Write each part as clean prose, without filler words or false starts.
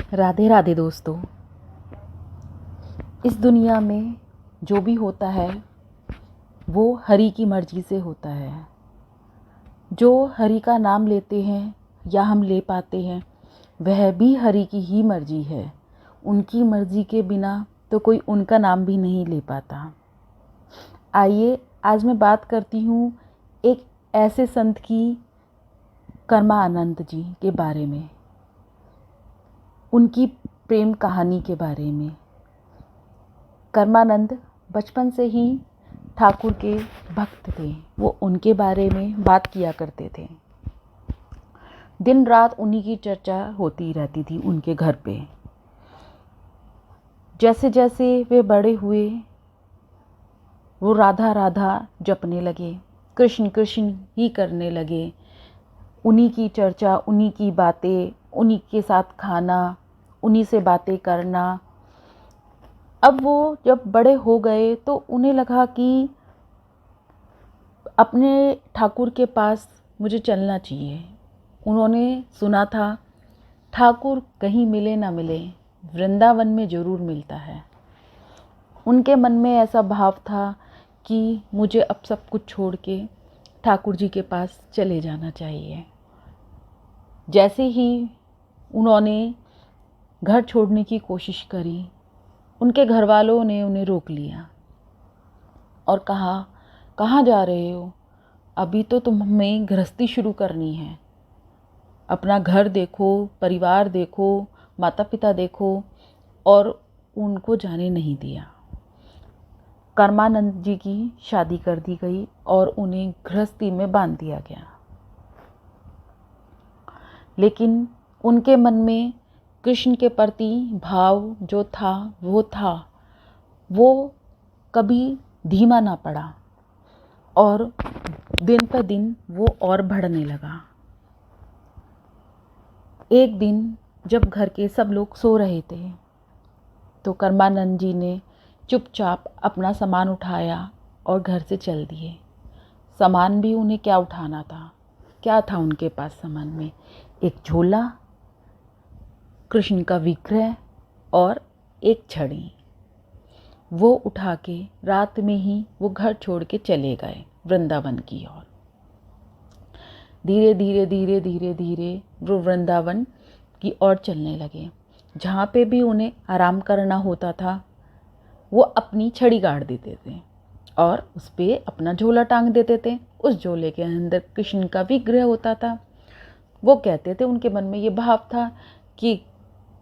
राधे राधे दोस्तों। इस दुनिया में जो भी होता है वो हरि की मर्ज़ी से होता है। जो हरि का नाम लेते हैं या हम ले पाते हैं वह भी हरि की ही मर्ज़ी है। उनकी मर्ज़ी के बिना तो कोई उनका नाम भी नहीं ले पाता। आइए आज मैं बात करती हूँ एक ऐसे संत की, कर्मानंद जी के बारे में, उनकी प्रेम कहानी के बारे में। कर्मानंद बचपन से ही ठाकुर के भक्त थे। वो उनके बारे में बात किया करते थे। दिन रात उन्हीं की चर्चा होती रहती थी उनके घर पे। जैसे जैसे वे बड़े हुए वो राधा राधा जपने लगे, कृष्ण कृष्ण ही करने लगे। उन्हीं की चर्चा, उन्हीं की बातें, उन्हीं के साथ खाना, उन्हीं से बातें करना। अब वो जब बड़े हो गए तो उन्हें लगा कि अपने ठाकुर के पास मुझे चलना चाहिए। उन्होंने सुना था ठाकुर कहीं मिले ना मिले, वृंदावन में ज़रूर मिलता है। उनके मन में ऐसा भाव था कि मुझे अब सब कुछ छोड़ के ठाकुर जी के पास चले जाना चाहिए। जैसे ही उन्होंने घर छोड़ने की कोशिश करी, उनके घर वालों ने उन्हें रोक लिया और कहा, कहाँ जा रहे हो? अभी तो तुम्हें गृहस्थी शुरू करनी है। अपना घर देखो, परिवार देखो, माता पिता देखो। और उनको जाने नहीं दिया। कर्मानंद जी की शादी कर दी गई और उन्हें गृहस्थी में बांध दिया गया। लेकिन उनके मन में कृष्ण के प्रति भाव जो था वो कभी धीमा ना पड़ा और दिन पर दिन वो और बढ़ने लगा। एक दिन जब घर के सब लोग सो रहे थे तो कर्मानंद जी ने चुपचाप अपना सामान उठाया और घर से चल दिए। सामान भी उन्हें क्या उठाना था? क्या था उनके पास सामान में? एक झोला, कृष्ण का विग्रह और एक छड़ी। वो उठा के रात में ही वो घर छोड़ के चले गए वृंदावन की ओर। धीरे धीरे धीरे धीरे धीरे वो वृंदावन की ओर चलने लगे। जहाँ पे भी उन्हें आराम करना होता था वो अपनी छड़ी गाड़ देते थे और उस पर अपना झोला टांग देते थे। उस झोले के अंदर कृष्ण का विग्रह होता था। वो कहते थे, उनके मन में ये भाव था कि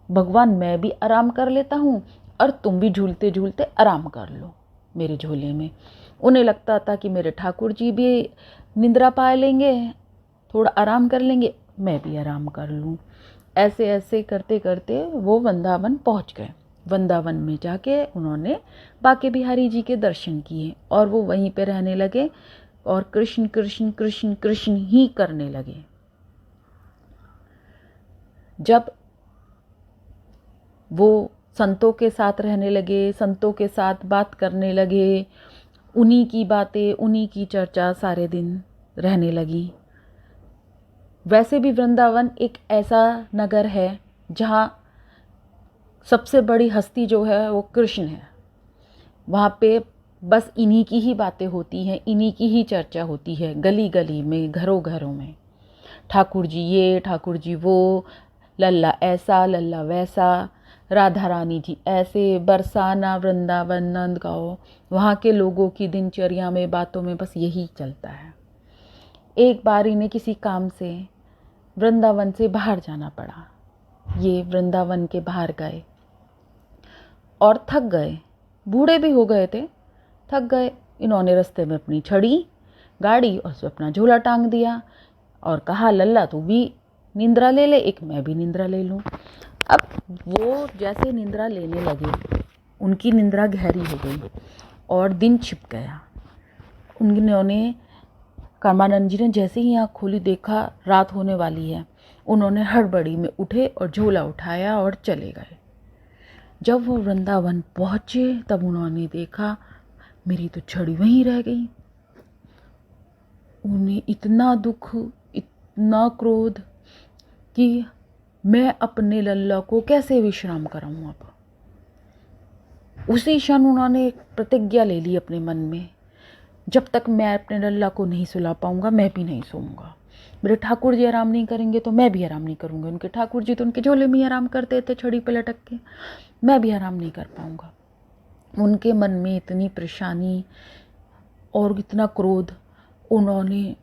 भगवान मैं भी आराम कर लेता हूँ और तुम भी झूलते झूलते आराम कर लो मेरे झोले में। उन्हें लगता था कि मेरे ठाकुर जी भी निद्रा पा लेंगे, थोड़ा आराम कर लेंगे, मैं भी आराम कर लूँ। ऐसे ऐसे करते करते वो वृंदावन पहुँच गए। वृंदावन में जाके उन्होंने बांके बिहारी जी के दर्शन किए और वो वहीं पे रहने लगे और कृष्ण कृष्ण कृष्ण कृष्ण ही करने लगे। जब वो संतों के साथ रहने लगे, संतों के साथ बात करने लगे, उन्हीं की बातें, उन्हीं की चर्चा सारे दिन रहने लगी। वैसे भी वृंदावन एक ऐसा नगर है जहाँ सबसे बड़ी हस्ती जो है वो कृष्ण है। वहाँ पे बस इन्हीं की ही बातें होती हैं, इन्हीं की ही चर्चा होती है, गली गली में, घरों घरों में। ठाकुर जी ये, ठाकुर जी वो, लल्ला ऐसा, लल्ला वैसा, राधा रानी जी ऐसे, बरसाना वृंदावन नंद गाओ। वहाँ के लोगों की दिनचर्या में, बातों में बस यही चलता है। एक बार इन्हें किसी काम से वृंदावन से बाहर जाना पड़ा। ये वृंदावन के बाहर गए और थक गए, बूढ़े भी हो गए थे, थक गए। इन्होंने रास्ते में अपनी छड़ी गाड़ी और उसमें अपना झोला टांग दिया और कहा, लल्ला तू भी निंद्रा ले ले, एक मैं भी निंद्रा ले लूँ। अब वो जैसे निंद्रा लेने लगे, उनकी निंद्रा गहरी हो गई और दिन छिप गया। उन्होंने, कर्मानंद जी ने जैसे ही आँख खोली, देखा रात होने वाली है। उन्होंने हड़बड़ी में उठे और झोला उठाया और चले गए। जब वो वृंदावन पहुँचे तब उन्होंने देखा मेरी तो छड़ी वहीं रह गई। उन्हें इतना दुख, इतना क्रोध कि मैं अपने लल्ला को कैसे विश्राम कराऊं। अब उसी क्षण उन्होंने एक प्रतिज्ञा ले ली अपने मन में, जब तक मैं अपने लल्ला को नहीं सुला पाऊंगा मैं भी नहीं सोऊंगा। मेरे ठाकुर जी आराम नहीं करेंगे तो मैं भी आराम नहीं करूंगी। उनके ठाकुर जी तो उनके झोले में ही आराम करते थे छड़ी पे लटक के, मैं भी आराम नहीं कर पाऊंगा। उनके मन में इतनी परेशानी और इतना क्रोध, उन्होंने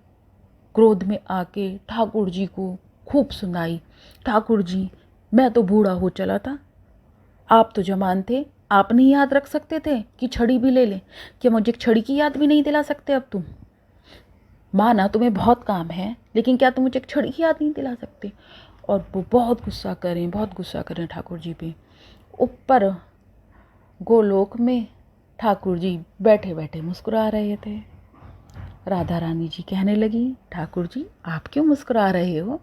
क्रोध में आके ठाकुर जी को खूब सुनाई। ठाकुर जी, मैं तो बूढ़ा हो चला था, आप तो जवान थे, आप नहीं याद रख सकते थे कि छड़ी भी ले लें? क्या मुझे छड़ी की याद भी नहीं दिला सकते अब तुम? माना तुम्हें बहुत काम है, लेकिन क्या तुम मुझे एक छड़ी की याद नहीं दिला सकते? और वो बहुत गुस्सा करें ठाकुर जी पे। ऊपर गोलोक में ठाकुर जी बैठे बैठे मुस्कुरा रहे थे। राधा रानी जी कहने लगी, ठाकुर जी आप क्यों मुस्कुरा रहे हो?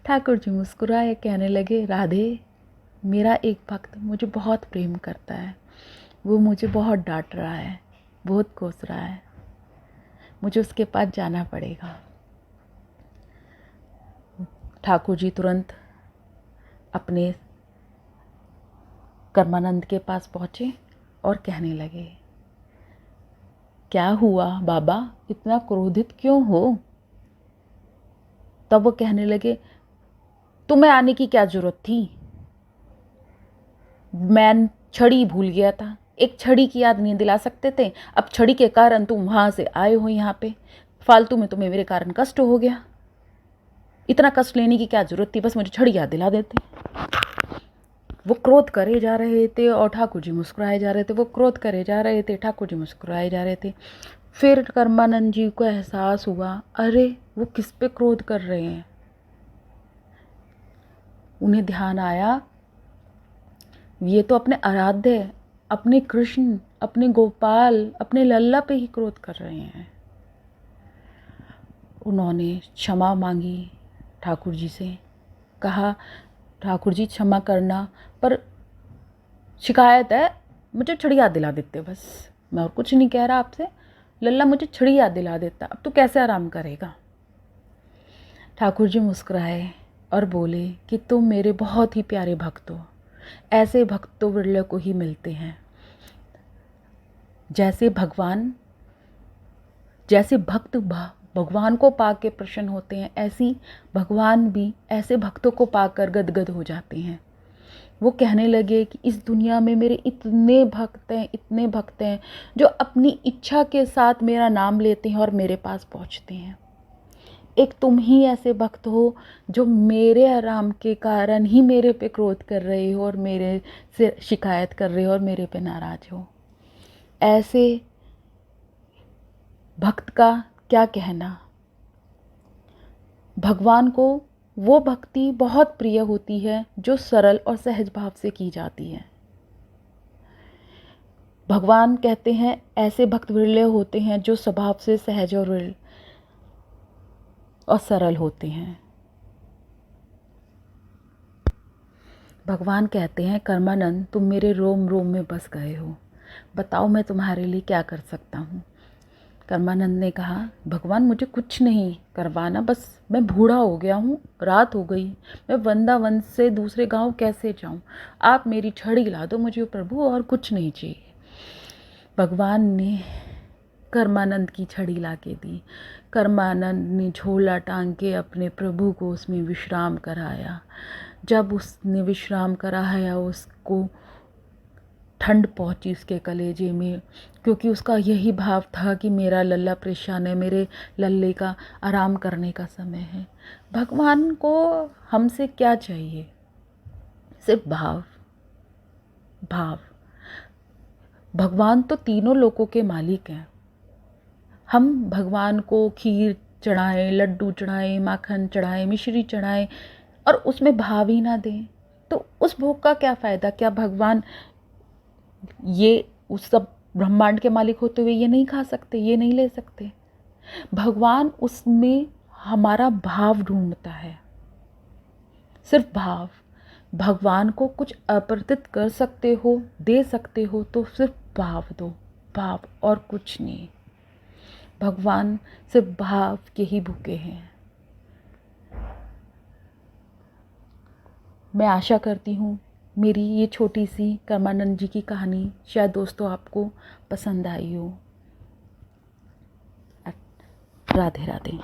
ठाकुर जी मुस्कुराए, कहने लगे, राधे, मेरा एक भक्त मुझे बहुत प्रेम करता है, वो मुझे बहुत डांट रहा है, बहुत कोस रहा है, मुझे उसके पास जाना पड़ेगा। ठाकुर जी तुरंत अपने कर्मानंद के पास पहुँचे और कहने लगे, क्या हुआ बाबा, इतना क्रोधित क्यों हो? तब वो कहने लगे, तुम्हें आने की क्या जरूरत थी? मैं छड़ी भूल गया था, एक छड़ी की याद नहीं दिला सकते थे? अब छड़ी के कारण तुम वहां से आए हो यहाँ पे, फालतू में तुम्हें मेरे कारण कष्ट हो गया। इतना कष्ट लेने की क्या जरूरत थी, बस मुझे छड़ी याद दिला देते। वो क्रोध करे जा रहे थे और ठाकुर जी मुस्कुराए जा रहे थे, वो क्रोध करे जा रहे थे, ठाकुर जी मुस्कुराए जा रहे थे। फिर कर्मानंद जी को एहसास हुआ, अरे वो किस पे क्रोध कर रहे हैं। उन्हें ध्यान आया, ये तो अपने आराध्य, अपने कृष्ण, अपने गोपाल, अपने लल्ला पे ही क्रोध कर रहे हैं। उन्होंने क्षमा मांगी ठाकुर जी से, कहा, ठाकुर जी क्षमा करना, पर शिकायत है, मुझे छड़ी याद दिला देते बस, मैं और कुछ नहीं कह रहा आपसे, लल्ला मुझे छड़ी याद दिला देता, अब तो कैसे आराम करेगा। ठाकुर जी मुस्कुराए और बोले कि तुम मेरे बहुत ही प्यारे भक्त हो, ऐसे भक्त तो विरले को ही मिलते हैं। जैसे भक्त भगवान को पाकर प्रसन्न होते हैं, ऐसी भगवान भी ऐसे भक्तों को पाकर गदगद हो जाते हैं। वो कहने लगे कि इस दुनिया में मेरे इतने भक्त हैं जो अपनी इच्छा के साथ मेरा नाम लेते हैं और मेरे पास पहुंचते हैं। एक तुम ही ऐसे भक्त हो जो मेरे आराम के कारण ही मेरे पे क्रोध कर रहे हो और मेरे से शिकायत कर रहे हो और मेरे पे नाराज हो। ऐसे भक्त का क्या कहना। भगवान को वो भक्ति बहुत प्रिय होती है जो सरल और सहज भाव से की जाती है। भगवान कहते हैं ऐसे भक्त विरले होते हैं जो स्वभाव से सहज और सरल होते हैं। भगवान कहते हैं, कर्मानंद तुम मेरे रोम रोम में बस गए हो, बताओ मैं तुम्हारे लिए क्या कर सकता हूँ। कर्मानंद ने कहा, भगवान मुझे कुछ नहीं करवाना, बस मैं बूढ़ा हो गया हूँ, रात हो गई, मैं वृंदावन से दूसरे गांव कैसे जाऊँ, आप मेरी छड़ी ला दो मुझे प्रभु, और कुछ नहीं चाहिए। भगवान ने कर्मानंद की छड़ी ला के दी। कर्मानंद ने झोला टांग के अपने प्रभु को उसमें विश्राम कराया। जब उसने विश्राम कराया, उसको ठंड पहुंची उसके कलेजे में, क्योंकि उसका यही भाव था कि मेरा लल्ला परेशान है, मेरे लल्ले का आराम करने का समय है। भगवान को हमसे क्या चाहिए, सिर्फ भाव। भगवान तो तीनों लोकों के मालिक हैं। हम भगवान को खीर चढ़ाएं, लड्डू चढ़ाएं, माखन चढ़ाएं, मिश्री चढ़ाएं और उसमें भाव ही ना दें तो उस भोग का क्या फ़ायदा। क्या भगवान ये उस सब ब्रह्मांड के मालिक होते हुए ये नहीं खा सकते, ये नहीं ले सकते? भगवान उसमें हमारा भाव ढूंढता है, सिर्फ भाव। भगवान को कुछ अर्पित कर सकते हो, दे सकते हो तो सिर्फ भाव दो, भाव और कुछ नहीं। भगवान सिर्फ भाव के ही भूखे हैं। मैं आशा करती हूँ मेरी ये छोटी सी कर्मानंद जी की कहानी शायद दोस्तों आपको पसंद आई हो। राधे राधे।